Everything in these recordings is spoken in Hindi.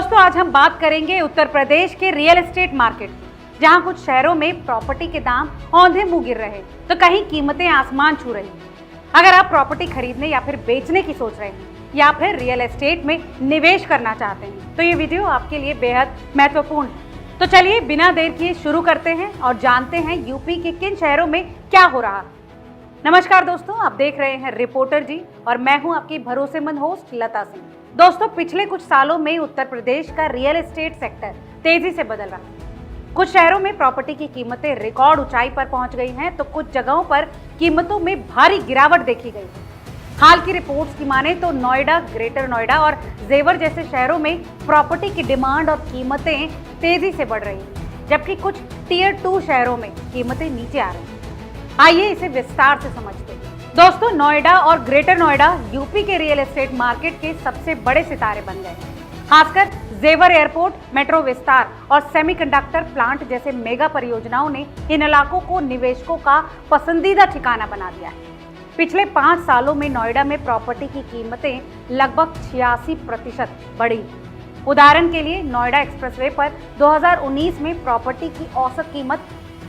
दोस्तों आज हम बात करेंगे उत्तर प्रदेश के रियल एस्टेट मार्केट की, जहां कुछ शहरों में प्रॉपर्टी के दाम औंधे मुंह गिर रहे तो कहीं कीमतें आसमान छू रही। अगर आप प्रॉपर्टी खरीदने या फिर बेचने की सोच रहे हैं या फिर रियल एस्टेट में निवेश करना चाहते हैं तो ये वीडियो आपके लिए बेहद महत्वपूर्ण है। तो चलिए बिना देर किए शुरू करते हैं और जानते हैं यूपी के किन शहरों में क्या हो रहा है। नमस्कार दोस्तों, आप देख रहे हैं रिपोर्टर जी और मैं हूं आपकी भरोसेमंद होस्ट लता सिंह। दोस्तों पिछले कुछ सालों में उत्तर प्रदेश का रियल एस्टेट सेक्टर तेजी से बदल रहा है। कुछ शहरों में प्रॉपर्टी की कीमतें रिकॉर्ड ऊंचाई पर पहुंच गई हैं तो कुछ जगहों पर कीमतों में भारी गिरावट देखी गई है। हाल की रिपोर्ट्स की माने तो नोएडा, ग्रेटर नोएडा और जेवर जैसे शहरों में प्रॉपर्टी की डिमांड और कीमतें तेजी से बढ़ रही हैं, जबकि कुछ टियर 2 शहरों में कीमतें नीचे आ रही हैं। आइए इसे विस्तार से समझते हैं। दोस्तों नोएडा और ग्रेटर नोएडा यूपी के रियल एस्टेट मार्केट के सबसे बड़े सितारे बन गए। खासकर जेवर एयरपोर्ट, मेट्रो विस्तार और सेमीकंडक्टर प्लांट जैसे मेगा परियोजनाओं ने इन इलाकों को निवेशकों का पसंदीदा ठिकाना बना दिया है। पिछले 5 सालों में नोएडा में प्रॉपर्टी की कीमतें लगभग 86% बढ़ी। उदाहरण के लिए नोएडा एक्सप्रेसवे पर 2019 में प्रॉपर्टी की औसत कीमत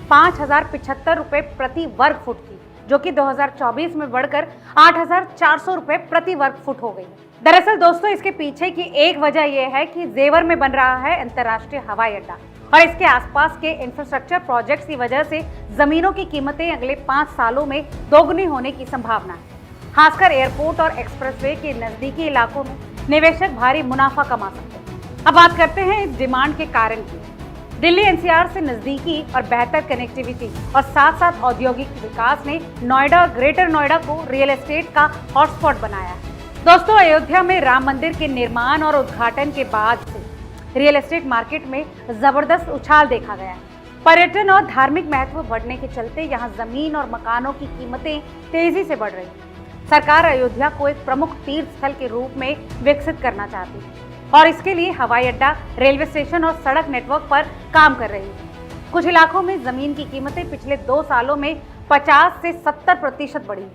5,075 रुपये प्रति वर्ग फुट थी, जो कि 2024 में बढ़कर 8,400 रुपये प्रति वर्ग फुट हो गई। दरअसल दोस्तों इसके पीछे की एक वजह यह है कि जेवर में बन रहा है अंतर्राष्ट्रीय हवाई अड्डा और इसके आसपास के इंफ्रास्ट्रक्चर प्रोजेक्ट्स की वजह से जमीनों की कीमतें अगले 5 सालों में दोगुनी होने की संभावना है। खासकर एयरपोर्ट और एक्सप्रेसवे के नजदीकी इलाकों में निवेशक भारी मुनाफा कमा सकते हैं। अब बात करते हैं इस डिमांड के कारण की। दिल्ली एनसीआर से नजदीकी और बेहतर कनेक्टिविटी और साथ साथ औद्योगिक विकास ने नोएडा और ग्रेटर नोएडा को रियल एस्टेट का हॉटस्पॉट बनाया है। दोस्तों अयोध्या में राम मंदिर के निर्माण और उद्घाटन के बाद से रियल एस्टेट मार्केट में जबरदस्त उछाल देखा गया है। पर्यटन और धार्मिक महत्व बढ़ने के चलते यहाँ जमीन और मकानों की कीमतें तेजी से बढ़ रही हैं। सरकार अयोध्या को एक प्रमुख तीर्थ स्थल के रूप में विकसित करना चाहती है और इसके लिए हवाई अड्डा, रेलवे स्टेशन और सड़क नेटवर्क पर काम कर रही है। कुछ इलाकों में जमीन की कीमतें पिछले 2 सालों में 50 से 70% बढ़ी।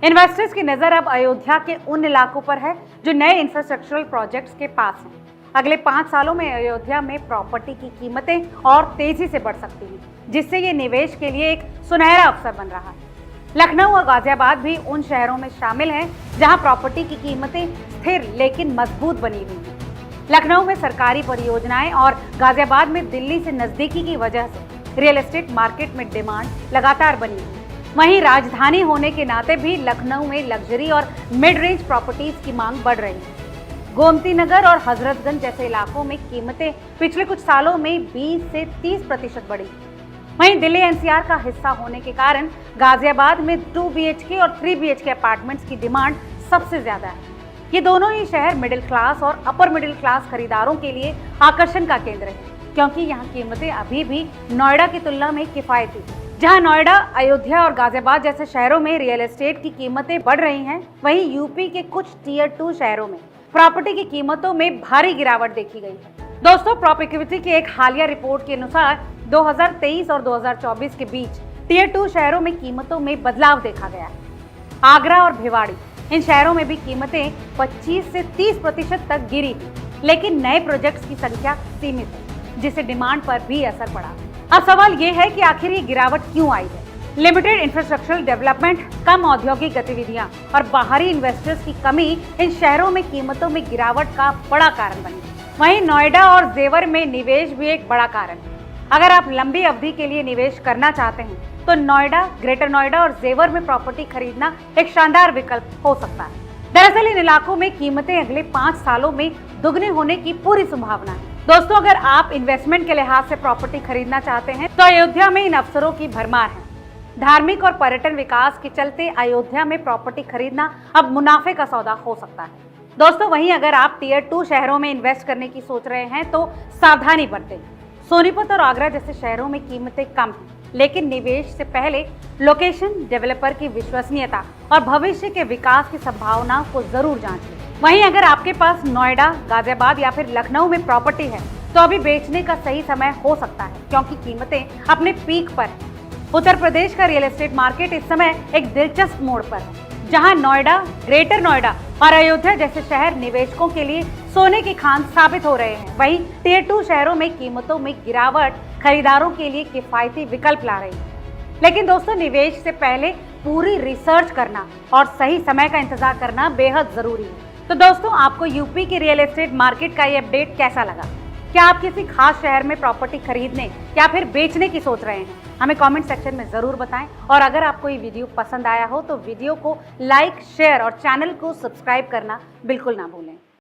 इन्वेस्टर्स की नजर अब अयोध्या के उन इलाकों पर है जो नए इंफ्रास्ट्रक्चरल प्रोजेक्ट्स के पास हैं। अगले 5 सालों में अयोध्या में प्रॉपर्टी की कीमतें और तेजी से बढ़ सकती हैं, जिससे ये निवेश के लिए एक सुनहरा अवसर बन रहा है। लखनऊ और गाजियाबाद भी उन शहरों में शामिल हैं जहां प्रॉपर्टी की कीमतें स्थिर लेकिन मजबूत बनी हुई हैं। लखनऊ में सरकारी परियोजनाएं और गाजियाबाद में दिल्ली से नजदीकी की वजह से रियल एस्टेट मार्केट में डिमांड लगातार बनी हुई है। वहीं राजधानी होने के नाते भी लखनऊ में लग्जरी और मिड रेंज प्रॉपर्टीज की मांग बढ़ रही है। गोमती नगर और हजरतगंज जैसे इलाकों में कीमतें पिछले कुछ सालों में 20 से 30% बढ़ी। वहीं दिल्ली एनसीआर का हिस्सा होने के कारण गाजियाबाद में 2 BHK और 3 BHK अपार्टमेंट्स की डिमांड सबसे ज्यादा है। ये दोनों ही शहर मिडिल क्लास और अपर मिडिल क्लास खरीदारों के लिए आकर्षण का केंद्र है, क्योंकि यहाँ कीमतें अभी भी नोएडा की तुलना में किफायती। जहाँ नोएडा, अयोध्या और गाजियाबाद जैसे शहरों में रियल एस्टेट की कीमतें बढ़ रही हैं, वहीं यूपी के कुछ टियर 2 शहरों में प्रॉपर्टी की कीमतों में भारी गिरावट देखी गई है। दोस्तों प्रॉपिक्विटी की एक हालिया रिपोर्ट के अनुसार 2023 और 2024 के बीच टियर 2 शहरों में कीमतों में बदलाव देखा गया है। आगरा और भिवाड़ी, इन शहरों में भी कीमतें 25 से 30% तक गिरी थी, लेकिन नए प्रोजेक्ट्स की संख्या सीमित है, जिससे डिमांड पर भी असर पड़ा। अब सवाल ये है कि आखिर ये गिरावट क्यों आई है। लिमिटेड इंफ्रास्ट्रक्चरल डेवलपमेंट, कम औद्योगिक गतिविधियां और बाहरी इन्वेस्टर्स की कमी इन शहरों में कीमतों में गिरावट का बड़ा कारण बनी। वहीं नोएडा और जेवर में निवेश भी एक बड़ा कारण है। अगर आप लंबी अवधि के लिए निवेश करना चाहते हैं तो नोएडा, ग्रेटर नोएडा और जेवर में प्रॉपर्टी खरीदना एक शानदार विकल्प हो सकता है। दरअसल इन इलाकों में कीमतें अगले 5 सालों में दुगने होने की पूरी संभावना है। दोस्तों अगर आप इन्वेस्टमेंट के लिहाज से प्रॉपर्टी खरीदना चाहते हैं तो अयोध्या में इन अवसरों की भरमार है। धार्मिक और पर्यटन विकास के चलते अयोध्या में प्रॉपर्टी खरीदना अब मुनाफे का सौदा हो सकता है। दोस्तों वहीं अगर आप टियर 2 शहरों में इन्वेस्ट करने की सोच रहे हैं तो सावधानी बरतें। सोनीपत और आगरा जैसे शहरों में कीमतें कम हैं, लेकिन निवेश से पहले लोकेशन, डेवलपर की विश्वसनीयता और भविष्य के विकास की संभावनाओं को जरूर जांचें। वहीं अगर आपके पास नोएडा, गाजियाबाद या फिर लखनऊ में प्रॉपर्टी है तो अभी बेचने का सही समय हो सकता है, क्योंकि कीमतें अपने पीक पर हैं। उत्तर प्रदेश का रियल एस्टेट मार्केट इस समय एक दिलचस्प मोड़ पर है। जहां नोएडा, ग्रेटर नोएडा और अयोध्या जैसे शहर निवेशकों के लिए सोने की खान साबित हो रहे हैं, वहीं टियर 2 शहरों में कीमतों में गिरावट खरीदारों के लिए किफायती विकल्प ला रही है। लेकिन दोस्तों, निवेश से पहले पूरी रिसर्च करना और सही समय का इंतजार करना बेहद जरूरी है। तो दोस्तों, आपको यूपी की रियल एस्टेट मार्केट का ये अपडेट कैसा लगा? क्या आप किसी खास शहर में प्रॉपर्टी खरीदने या फिर बेचने की सोच रहे हैं? हमें कमेंट सेक्शन में जरूर बताएं। और अगर आपको ये वीडियो पसंद आया हो तो वीडियो को लाइक, शेयर और चैनल को सब्सक्राइब करना बिल्कुल ना भूलें।